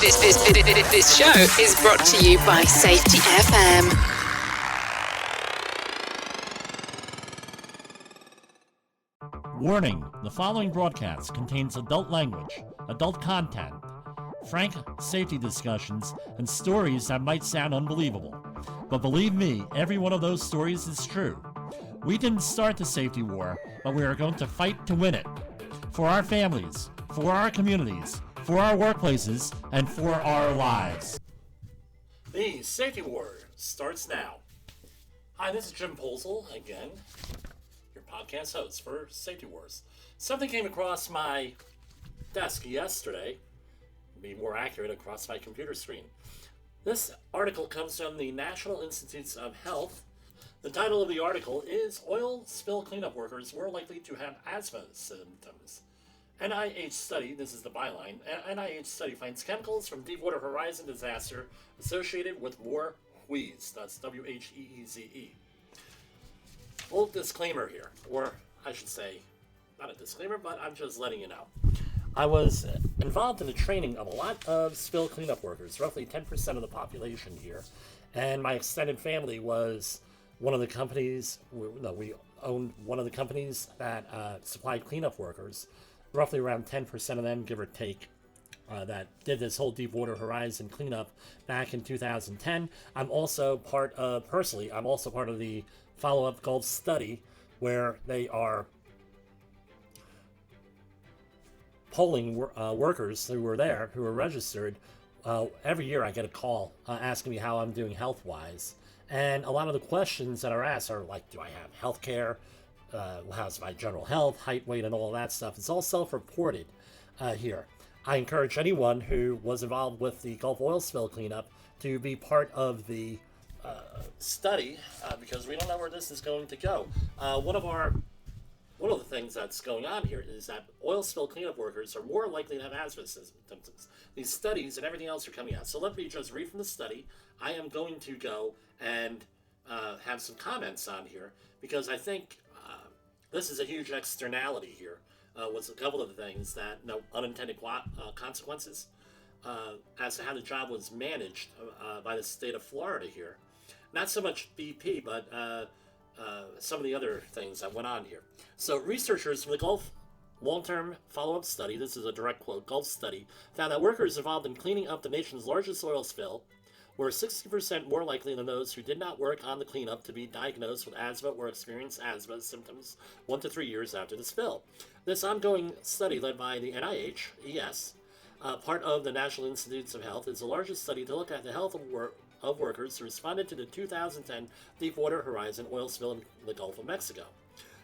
This show is brought to you by Safety FM. Warning, the following broadcast contains adult language, adult content, frank safety discussions, and stories that might sound unbelievable. But believe me, every one of those stories is true. We didn't start the safety war, but we are going to fight to win it. For our families, for our communities, for our workplaces, and for our lives. The Safety War starts now. Hi, this is Jim Polzel, again, your podcast host for Safety Wars. Something came across my desk yesterday, to be more accurate, across my computer screen. This article comes from the National Institutes of Health. The title of the article is Oil Spill Cleanup Workers More Likely to Have Asthma Symptoms. NIH study, this is the byline, NIH study finds chemicals from Deepwater Horizon disaster associated with more wheeze. That's W-H-E-E-Z-E. Full disclaimer here, or I should say, not a disclaimer, but I'm just letting you know. I was involved in the training of a lot of spill cleanup workers, roughly 10% of the population here, and my extended family was one of the companies, we owned one of the companies that supplied cleanup workers, roughly around 10% of them, give or take, that did this whole Deepwater Horizon cleanup back in 2010. I'm also part of the follow-up Gulf study, where they are polling workers who were there, who were registered. Every year I get a call asking me how I'm doing health-wise. And a lot of the questions that are asked are like, do I have health care? How's my general health, height, weight, and all that stuff. It's all self-reported here. I encourage anyone who was involved with the Gulf oil spill cleanup to be part of the study because we don't know where this is going to go. One of the things that's going on here is that oil spill cleanup workers are more likely to have asthma symptoms. These studies and everything else are coming out. So let me just read from the study. I am going to go and have some comments on here because I think this is a huge externality here. Was a couple of the things that unintended consequences as to how the job was managed by the state of Florida here. Not so much BP, but some of the other things that went on here. So researchers from the Gulf long-term follow-up study, this is a direct quote, Gulf study, found that workers involved in cleaning up the nation's largest oil spill were 60% more likely than those who did not work on the cleanup to be diagnosed with asthma or experience asthma symptoms 1 to 3 years after the spill. This ongoing study led by the NIH, part of the National Institutes of Health, is the largest study to look at the health of workers who responded to the 2010 Deepwater Horizon oil spill in the Gulf of Mexico.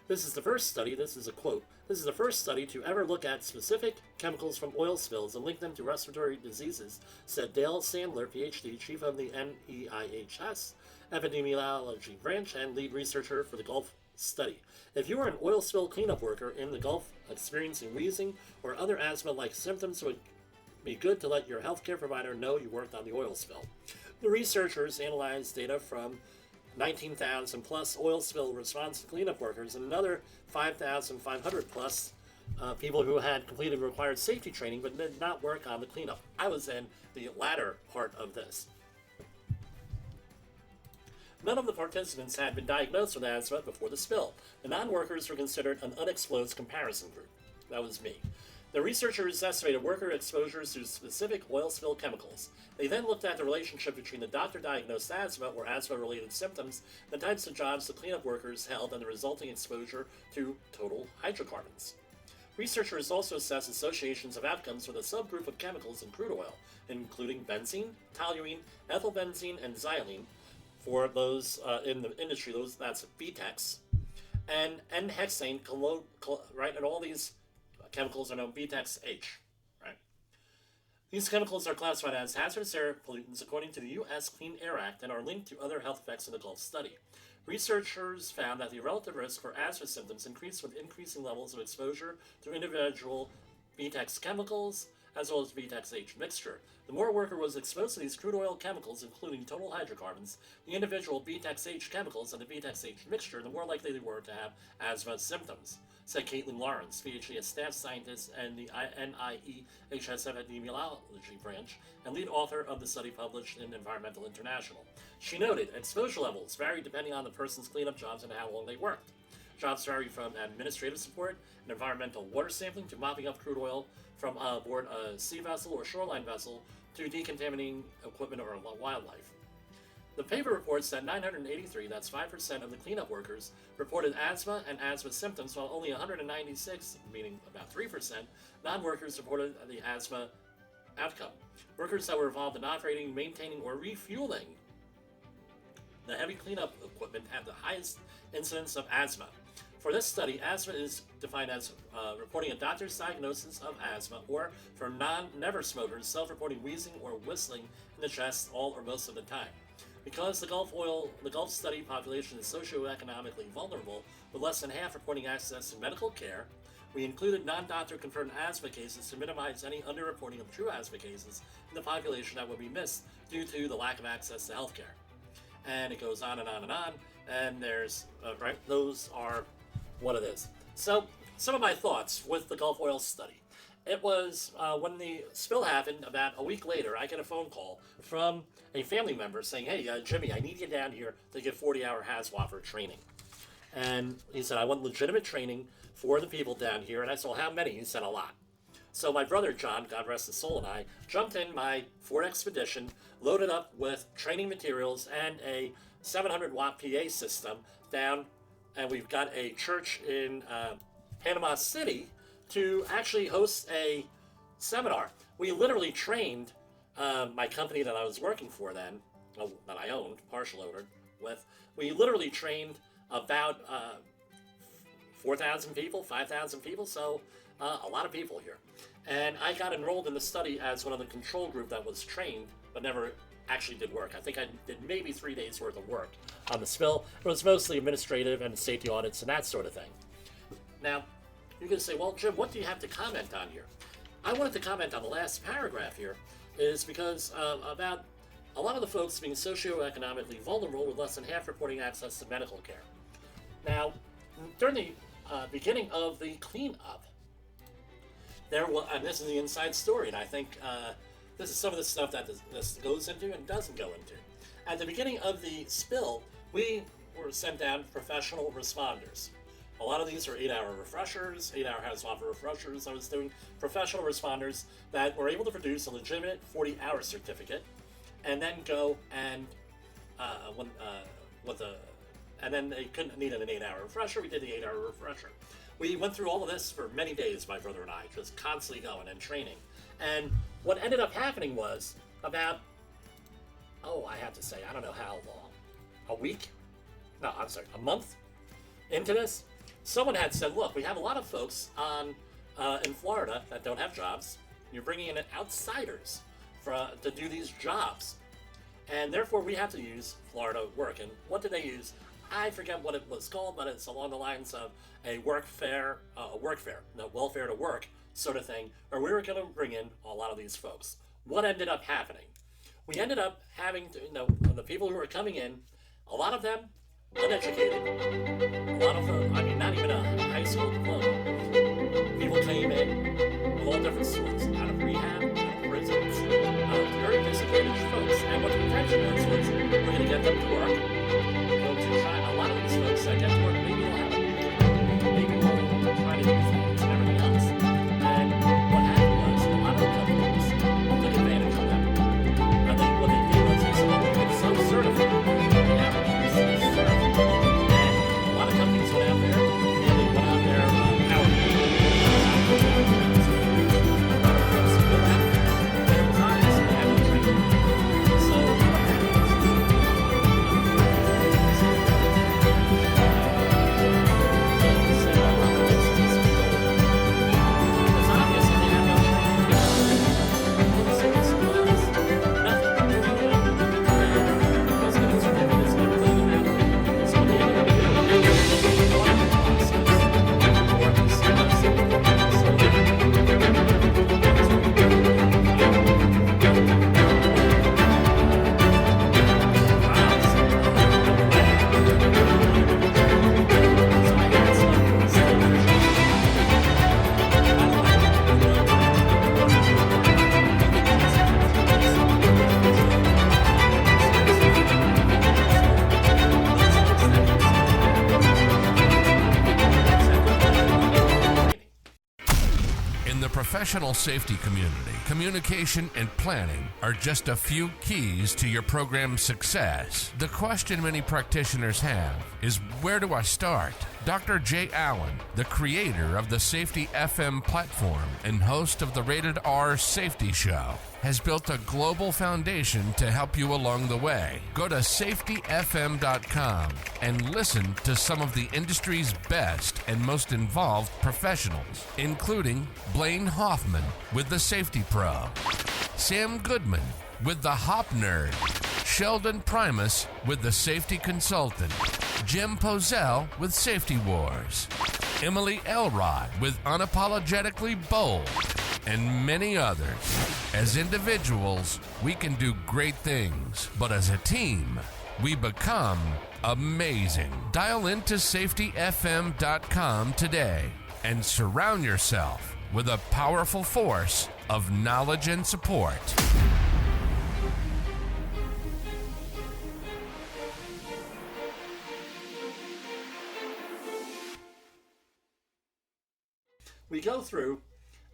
This is the first study, this is a quote, this is the first study to ever look at specific chemicals from oil spills and link them to respiratory diseases, said Dale Sandler, PhD, chief of the NEIHS epidemiology branch and lead researcher for the Gulf study. If you are an oil spill cleanup worker in the Gulf experiencing wheezing or other asthma-like symptoms, it would be good to let your healthcare provider know you worked on the oil spill. The researchers analyzed data from 19,000 plus oil spill response to cleanup workers and another 5,500 plus people who had completed required safety training but did not work on the cleanup. I was in the latter part of this. None of the participants had been diagnosed with asthma before the spill. The non-workers were considered an unexposed comparison group. That was me. The researchers estimated worker exposures to specific oil spill chemicals. They then looked at the relationship between the doctor-diagnosed asthma or asthma-related symptoms, the types of jobs the cleanup workers held, and the resulting exposure to total hydrocarbons. Researchers also assessed associations of outcomes with a subgroup of chemicals in crude oil, including benzene, toluene, ethylbenzene, and xylene. For those in the industry, that's BTEX, and N-hexane, right, and all these chemicals are known BTEX-H, right? These chemicals are classified as hazardous air pollutants according to the U.S. Clean Air Act and are linked to other health effects in the Gulf study. Researchers found that the relative risk for asthma symptoms increased with increasing levels of exposure to individual BTEX chemicals as well as BTEX-H mixture. The more a worker was exposed to these crude oil chemicals, including total hydrocarbons, the individual BTEX-H chemicals and the BTEX-H mixture, the more likely they were to have asthma symptoms. said Caitlin Lawrence, PhD as staff scientist and the NIEHS epidemiology branch and lead author of the study published in Environmental International. She noted exposure levels vary depending on the person's cleanup jobs and how long they worked. Jobs vary from administrative support and environmental water sampling to mopping up crude oil from aboard a sea vessel or shoreline vessel to decontaminating equipment or wildlife. The paper reports that 983, that's 5% of the cleanup workers, reported asthma and asthma symptoms, while only 196, meaning about 3%, non-workers reported the asthma outcome. Workers that were involved in operating, maintaining, or refueling the heavy cleanup equipment had the highest incidence of asthma. For this study, asthma is defined as reporting a doctor's diagnosis of asthma, or for never smokers, self-reporting wheezing or whistling in the chest all or most of the time. Because the Gulf study population is socioeconomically vulnerable, with less than half reporting access to medical care, we included non-doctor confirmed asthma cases to minimize any underreporting of true asthma cases in the population that would be missed due to the lack of access to healthcare. And it goes on and on and on, and there's, those are what it is. So, some of my thoughts with the Gulf oil study. It was when the spill happened, about a week later, I get a phone call from a family member saying, hey, Jimmy, I need you down here to get 40-hour HAZWOFR training. And he said, I want legitimate training for the people down here. And I said, well, how many? He said, a lot. So my brother, John, God rest his soul, and I jumped in my Ford Expedition, loaded up with training materials and a 700-watt PA system down, and we've got a church in Panama City to actually host a seminar. We literally trained my company that I was working for then, that I owned, partial owner with, we literally trained about 4,000 people, 5,000 people, so a lot of people here. And I got enrolled in the study as one of the control group that was trained, but never actually did work. I think I did maybe 3 days worth of work on the spill. It was mostly administrative and safety audits and that sort of thing. Now, you can say, well, Jim, what do you have to comment on here? I wanted to comment on the last paragraph here, is because about a lot of the folks being socioeconomically vulnerable with less than half reporting access to medical care. Now, during the beginning of the cleanup, there was, and this is the inside story, and I think this is some of the stuff that this goes into and doesn't go into. At the beginning of the spill, we were sent down professional responders. A lot of these are 8-hour refreshers, 8-hour HAZWOFR refreshers. I was doing professional responders that were able to produce a legitimate 40-hour certificate, and then go and and then they couldn't need an 8-hour refresher. We did the 8-hour refresher. We went through all of this for many days, my brother and I, just constantly going and training. And what ended up happening was about, I have to say, I don't know how long, a month into this, someone had said, look, we have a lot of folks in Florida that don't have jobs. You're bringing in outsiders to do these jobs. And therefore, we have to use Florida work. And what did they use? I forget what it was called, but it's along the lines of a welfare to work sort of thing, where we were going to bring in a lot of these folks. What ended up happening? We ended up having to, the people who were coming in, a lot of them uneducated, a lot of them, not even a high school diploma. People came in with all different sorts, out of rehab, out of prisons, very disadvantaged folks. And what the intention was we're going to get them to work, go to try, a lot of these folks that get to work, maybe they'll have a maybe they'll try to do things and everything else. And what happened was a lot of the companies took advantage of them. I think what they did was they said, well, we can self-certify. We have to self-certify. And a lot of companies went out there, and they went out there hourly. professional safety community, communication and planning are just a few keys to your program's success. The question many practitioners have is, where do I start? Dr. Jay Allen, the creator of the Safety FM platform and host of the Rated R Safety Show, has built a global foundation to help you along the way. Go to safetyfm.com and listen to some of the industry's best and most involved professionals, including Blaine Hoffman with the Safety Pro, Sam Goodman with the Hop Nerd, Sheldon Primus with the Safety Consultant, Jim Pozell with Safety Wars, Emily Elrod with Unapologetically Bold, and many others. As individuals, we can do great things, but as a team, we become amazing. Dial into safetyfm.com today and surround yourself with a powerful force of knowledge and support. We go through,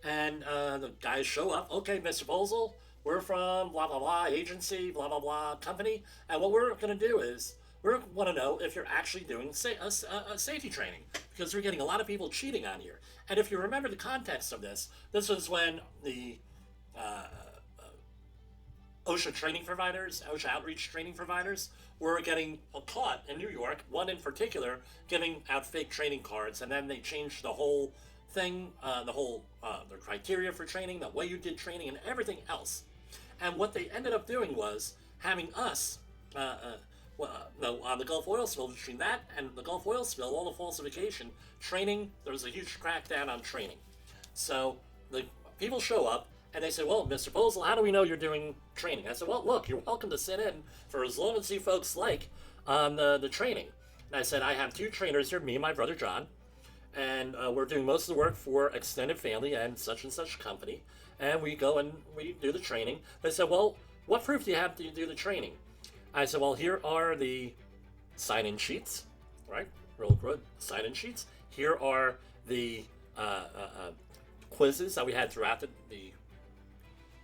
and the guys show up. Okay, Mr. Posel, we're from blah, blah, blah agency, blah, blah, blah company. And what we're going to do is we want to know if you're actually doing safety training, because we're getting a lot of people cheating on here. And if you remember the context of this was when the OSHA training providers, OSHA outreach training providers, were getting caught in New York, one in particular, giving out fake training cards. And then they changed the whole thing, the criteria for training, the way you did training, and everything else. And what they ended up doing was having us, on the Gulf oil spill, between that and the Gulf oil spill, all the falsification, training, there was a huge crackdown on training. So the people show up, and they say, well, Mr. Posel, how do we know you're doing training? I said, well, look, you're welcome to sit in for as long as you folks like on the training. And I said, I have two trainers here, me and my brother John, and we're doing most of the work for Extended Family and such company, and we go and we do the training. They said, well, what proof do you have to do the training? I said, well, here are the sign-in sheets, right? Real good sign-in sheets. Here are the quizzes that we had throughout the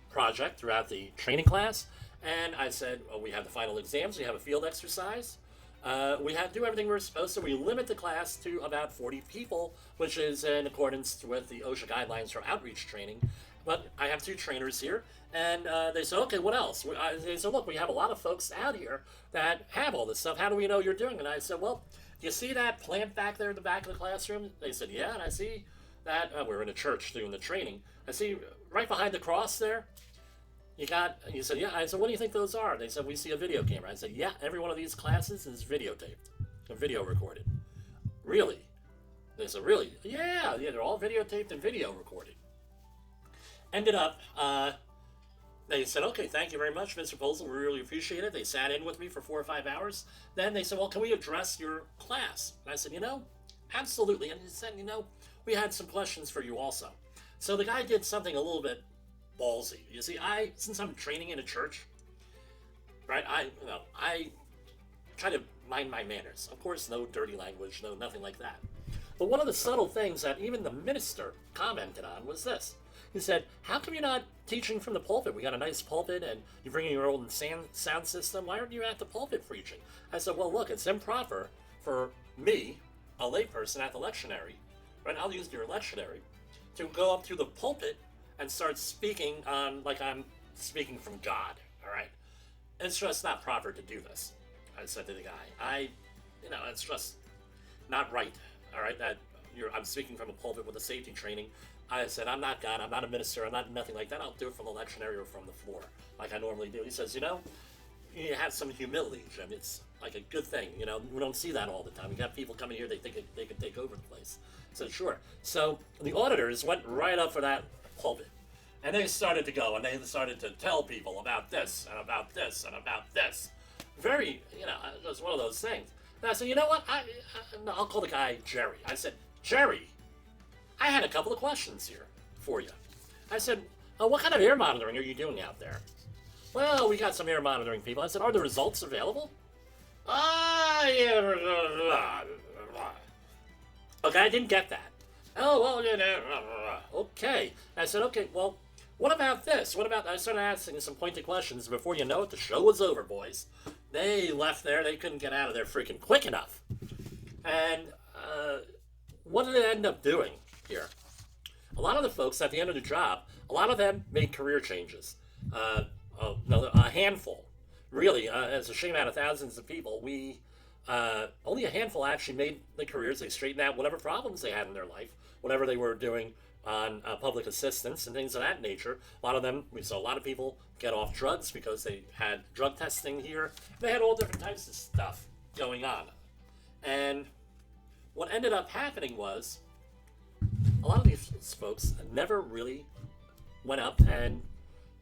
project, throughout the training class. And I said, well, we have the final exams, we have a field exercise. We had to do everything we were supposed to. We limit the class to about 40 people, which is in accordance with the OSHA guidelines for outreach training. But I have two trainers here, and they said, okay, what else? They said, look, we have a lot of folks out here that have all this stuff. How do we know you're doing it? And I said, well, do you see that plant back there in the back of the classroom? They said, yeah, and I see that. We're in a church doing the training. I see right behind the cross there. You said, yeah. I said, what do you think those are? They said, we see a video camera. I said, yeah, every one of these classes is videotaped, video recorded. Really? They said, really? Yeah, they're all videotaped and video recorded. Ended up, they said, okay, thank you very much, Mr. Posel. We really appreciate it. They sat in with me for 4 or 5 hours. Then they said, well, can we address your class? And I said, absolutely. And he said, we had some questions for you also. So the guy did something a little bit ballsy. You see, since I'm training in a church, right, I try to mind my manners. Of course, no dirty language, nothing like that. But one of the subtle things that even the minister commented on was this. He said, how come you're not teaching from the pulpit? We got a nice pulpit, and you're bringing your own sound system. Why aren't you at the pulpit preaching? I said, well, look, it's improper for me, a layperson at the lectionary, right, I'll use your lectionary, to go up to the pulpit and start speaking on like I'm speaking from God, all right? It's just not proper to do this, I said to the guy. It's just not right, all right, that I'm speaking from a pulpit with a safety training. I said, I'm not God, I'm not a minister, I'm not nothing like that. I'll do it from the lectionary or from the floor, like I normally do. He says, you you have some humility, Jim. It's like a good thing, we don't see that all the time. We got people coming here, they think they can take over the place. I said, sure. So the auditors went right up for that pulpit. And they started to go, and they started to tell people about this, and about this, and about this. Very, it was one of those things. And I said, you know what, I'll call the guy Jerry. I said, Jerry, I had a couple of questions here for you. I said, what kind of air monitoring are you doing out there? Well, we got some air monitoring people. I said, are the results available? Yeah. Okay, I didn't get that. Oh, well, okay. I said, okay, well, what about this? What about, I started asking some pointed questions. Before you know it, the show was over, boys. They left there. They couldn't get out of there freaking quick enough. And what did it end up doing here? A lot of the folks at the end of the job, a lot of them made career changes. A handful. Really, it's a shame out of thousands of people, only a handful actually made the careers. They straightened out whatever problems they had in their life, whatever they were doing on public assistance and things of that nature. A lot of them, we saw a lot of people get off drugs because they had drug testing here. They had all different types of stuff going on. And what ended up happening was a lot of these folks never really went up and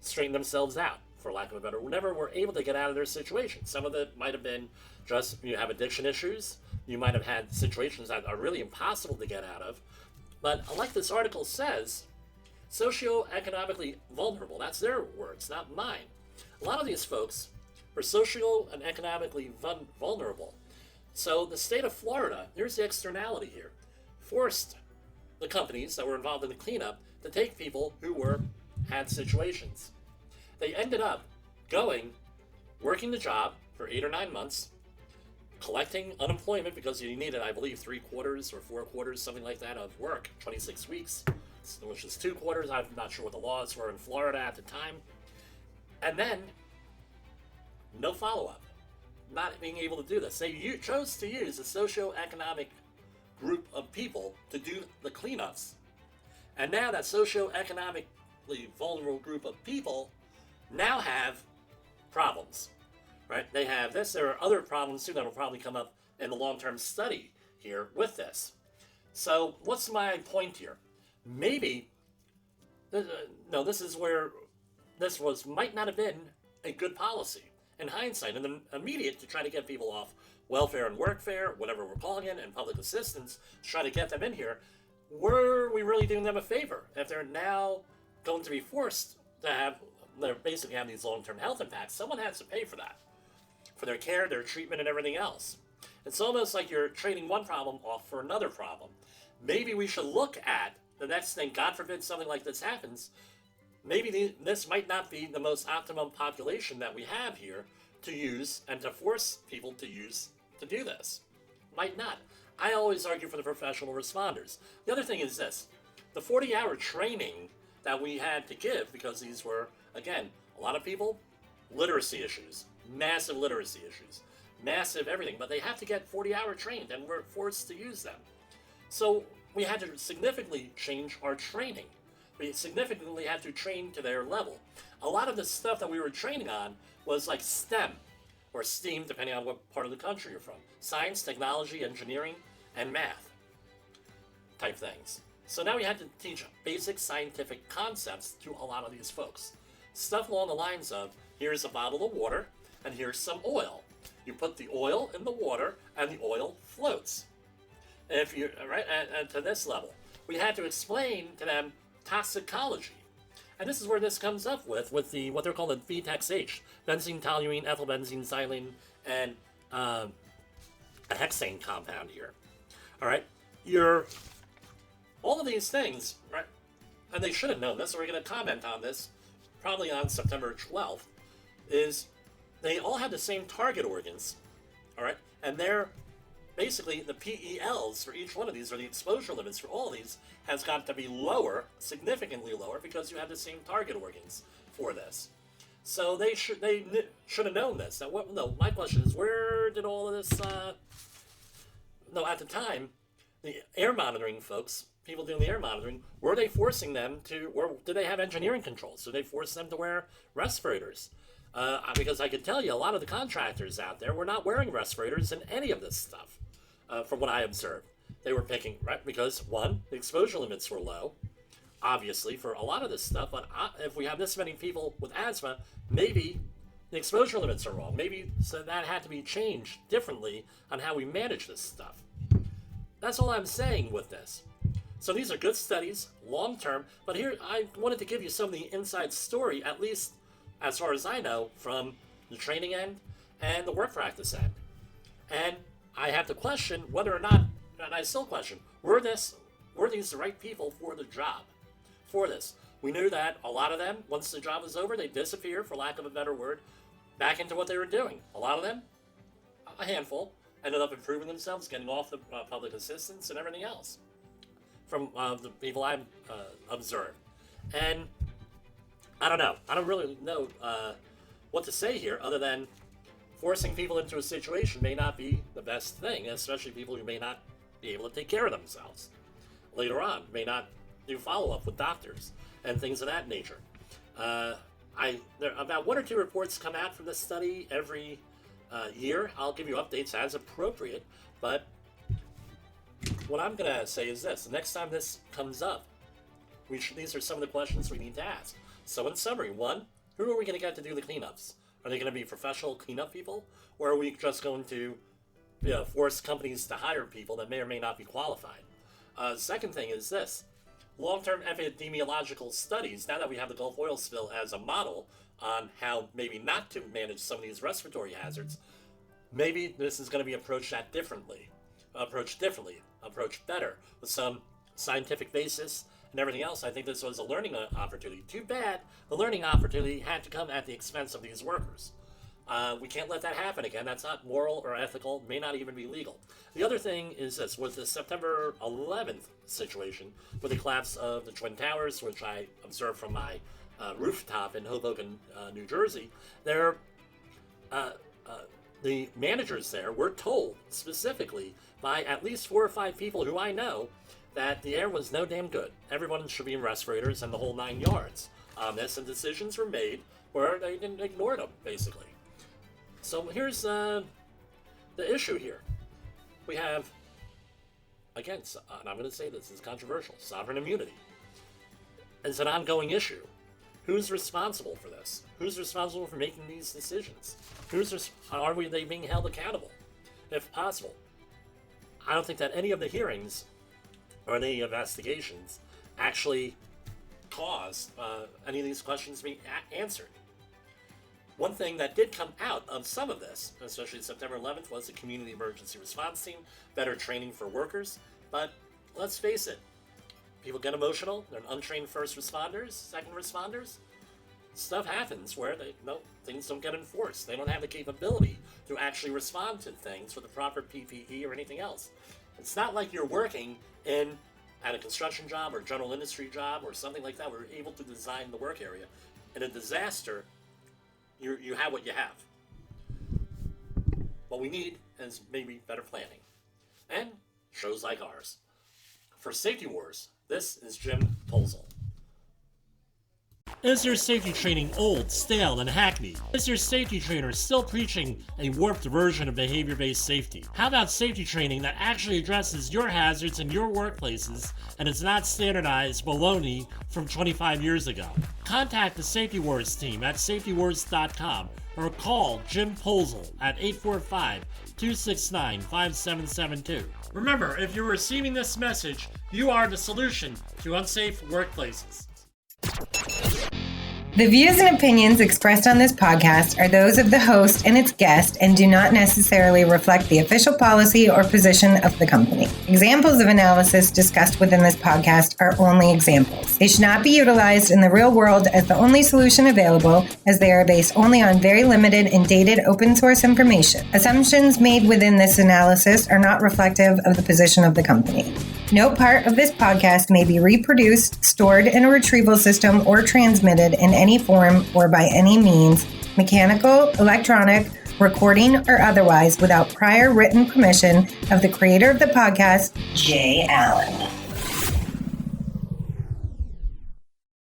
straightened themselves out, for lack of a better word, never were able to get out of their situation. Some of it might have been just you have addiction issues. You might have had situations that are really impossible to get out of. But like this article says, socioeconomically vulnerable. That's their words, not mine. A lot of these folks were socio and economically vulnerable. So the state of Florida, here's the externality here, forced the companies that were involved in the cleanup to take people who had situations. They ended up working the job for 8 or 9 months, collecting unemployment because you needed, I believe, 3 quarters or 4 quarters, something like that, of work, 26 weeks, which is 2 quarters. I'm not sure what the laws were in Florida at the time. And then, no follow-up. Not being able to do this. They chose to use a socioeconomic group of people to do the cleanups. And now that socioeconomically vulnerable group of people now have problems, right? They have this. There are other problems too that will probably come up in the long-term study here with this. So what's my point here? Maybe, this is where this might not have been a good policy in hindsight. In the immediate, to try to get people off welfare and workfare, whatever we're calling it, and public assistance, to try to get them in here, were we really doing them a favor if they're now going to be forced to they're basically having these long-term health impacts? Someone has to pay for that, for their care, their treatment, and everything else. It's almost like you're trading one problem off for another problem. Maybe we should look at the next thing. God forbid something like this happens. Maybe this might not be the most optimum population that we have here to use and to force people to use to do this. Might not. I always argue for the professional responders. The other thing is this. The 40-hour training that we had to give, because these were, again, a lot of people, literacy issues, massive literacy issues, massive everything, but they have to get 40-hour trained, and we're forced to use them. So we had to significantly change our training. We significantly had to train to their level. A lot of the stuff that we were training on was like STEM, or STEAM, depending on what part of the country you're from. Science, technology, engineering, and math type things. So now we had to teach basic scientific concepts to a lot of these folks. Stuff along the lines of, here's a bottle of water, and here's some oil. You put the oil in the water, and the oil floats. If you right, and to this level, we had to explain to them toxicology. And this is where this comes up with the what they're called the VTEX-H, benzene, toluene, ethylbenzene, xylene, and a hexane compound here. All right, all of these things, right? And they should have known this. So we're going to comment on this probably on September 12th. Is they all have the same target organs, all right? And they're basically the PELs for each one of these, or the exposure limits for all of these, has got to be lower, significantly lower, because you have the same target organs for this. So they should have known this. Now, my question is, where did all of this? At the time, the air monitoring folks, people doing the air monitoring, were they forcing them to, or did they have engineering controls? Did they force them to wear respirators? Because I can tell you, a lot of the contractors out there were not wearing respirators in any of this stuff, from what I observed. They were picking, right, because one, the exposure limits were low, obviously, for a lot of this stuff, but if we have this many people with asthma, maybe the exposure limits are wrong. Maybe so that had to be changed differently on how we manage this stuff. That's all I'm saying with this. So these are good studies, long-term, but here I wanted to give you some of the inside story, at least as far as I know, from the training end and the work practice end. And I have to question whether or not, and I still question, were these the right people for the job for this? We knew that a lot of them, once the job was over, they disappear, for lack of a better word, back into what they were doing. A lot of them, a handful, ended up improving themselves, getting off the public assistance and everything else from the people I've observed. And I don't know. I don't really know what to say here other than forcing people into a situation may not be the best thing, especially people who may not be able to take care of themselves later on, may not do follow-up with doctors and things of that nature. There about 1 or 2 reports come out from this study every year. I'll give you updates as appropriate, but what I'm going to say is this. The next time this comes up, these are some of the questions we need to ask. So in summary, 1, who are we going to get to do the cleanups? Are they going to be professional cleanup people? Or are we just going to force companies to hire people that may or may not be qualified? Second thing is this. Long-term epidemiological studies, now that we have the Gulf oil spill as a model on how maybe not to manage some of these respiratory hazards, maybe this is going to be approached better with some scientific basis and everything else. I think this was a learning opportunity. Too bad the learning opportunity had to come at the expense of these workers. We can't let that happen again. That's not moral or ethical, may not even be legal. The other thing is this, with the September 11th situation, with the collapse of the Twin Towers, which I observed from my rooftop in Hoboken, New Jersey, the managers there were told specifically by at least 4 or 5 people who I know that the air was no damn good. Everyone should be in respirators and the whole 9 yards on this, and decisions were made where they didn't ignore them, basically. So here's the issue here. We have, again, and I'm going to say this is controversial, sovereign immunity. It's an ongoing issue. Who's responsible for this? Who's responsible for making these decisions? Are they being held accountable, if possible? I don't think that any of the hearings or any investigations actually caused any of these questions to be answered. One thing that did come out of some of this, especially September 11th, was the community emergency response team, better training for workers. But let's face it, people get emotional. They're untrained first responders, second responders. Stuff happens where things don't get enforced. They don't have the capability to actually respond to things with the proper PPE or anything else. It's not like you're working at a construction job or general industry job or something like that. We're able to design the work area. In a disaster, you have what you have. What we need is maybe better planning. And shows like ours. For Safety Wars, this is Jim Polzel. Is your safety training old, stale, and hackneyed? Is your safety trainer still preaching a warped version of behavior-based safety? How about safety training that actually addresses your hazards in your workplaces and is not standardized baloney from 25 years ago? Contact the Safety Wars team at safetywars.com or call Jim Polzel at 845-269-5772. Remember, if you're receiving this message, you are the solution to unsafe workplaces. The views and opinions expressed on this podcast are those of the host and its guest and do not necessarily reflect the official policy or position of the company. Examples of analysis discussed within this podcast are only examples. They should not be utilized in the real world as the only solution available, as they are based only on very limited and dated open source information. Assumptions made within this analysis are not reflective of the position of the company. No part of this podcast may be reproduced, stored in a retrieval system, or transmitted in any form or by any means, mechanical, electronic, recording, or otherwise, without prior written permission of the creator of the podcast, Jay Allen.